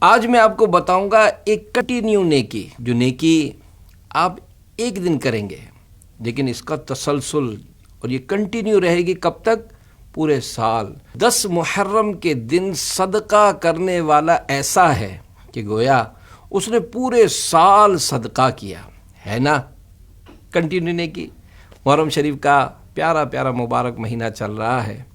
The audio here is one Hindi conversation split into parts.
आज मैं आपको बताऊंगा एक कंटिन्यू नेकी, जो नेकी आप एक दिन करेंगे लेकिन इसका तसलसल और ये कंटिन्यू रहेगी कब तक? पूरे साल। 10 मुहर्रम के दिन सदका करने वाला ऐसा है कि गोया उसने पूरे साल सदका किया है ना। कंटिन्यू नेकी। मुहर्रम शरीफ का प्यारा प्यारा मुबारक महीना चल रहा है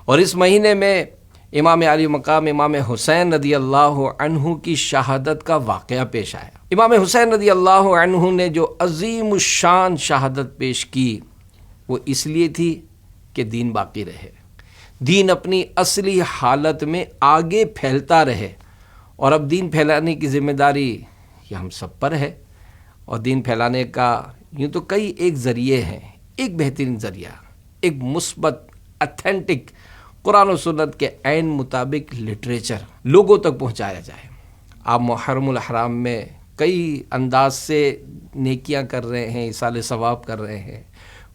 और इस महीने में इमाम आली मकाम इमाम हुसैन रदी अल्लाह अन्हु की शहादत का वाक़या पेश आया। इमाम हुसैन रदी अल्लाह अन्हु ने जो अजीम शान शहादत पेश की वो इसलिए थी कि दीन बाकी रहे, दीन अपनी असली हालत में आगे फैलता रहे। और अब दीन फैलाने की ज़िम्मेदारी ये हम सब पर है। और दीन फैलाने का यूँ तो कई एक ज़रिए हैं। एक बेहतरीन ज़रिया, एक मुस्बत ऑथेंटिक कुरान और सुन्नत के ऐन मुताबिक लिटरेचर लोगों तक पहुंचाया जाए। आप मुहर्रमुल हराम में कई अंदाज से नेकियां कर रहे हैं, इसाले सवाब कर रहे हैं।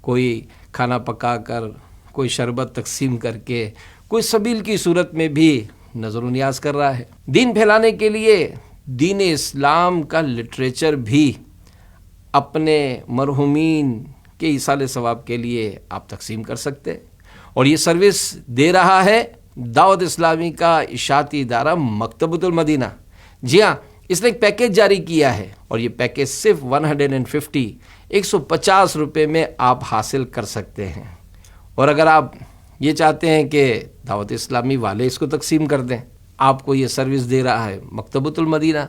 कोई खाना पका कर, कोई शरबत तकसीम करके, कोई सबील की सूरत में भी नज़र नियाज कर रहा है। दीन फैलाने के लिए दीन इस्लाम का लिटरेचर भी अपने मरहुमीन के इसाले सवाब के लिए आप तकसीम कर सकते हैं। और ये सर्विस दे रहा है दावत इस्लामी का इशाती इदारा मकतबतुल मदीना। जी हाँ, इसने एक पैकेज जारी किया है और ये पैकेज सिर्फ 150 रुपये में आप हासिल कर सकते हैं। और अगर आप ये चाहते हैं कि दावत इस्लामी वाले इसको तकसीम कर दें, आपको ये सर्विस दे रहा है मकतबतुल मदीना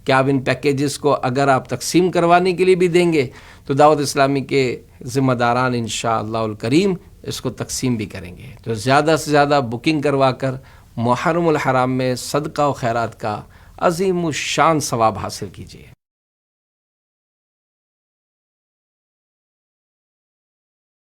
कि आप इन पैकेजेस को अगर आप तकसीम करवाने के लिए भी देंगे तो दावत इस्लामी के ज़िम्मेदारान इंशाअल्लाहुल करीम इसको तकसीम भी करेंगे। तो ज़्यादा से ज़्यादा बुकिंग करवा कर मुहर्रमुल हराम में सदका और खैरात का अज़ीम शान सवाब हासिल कीजिए।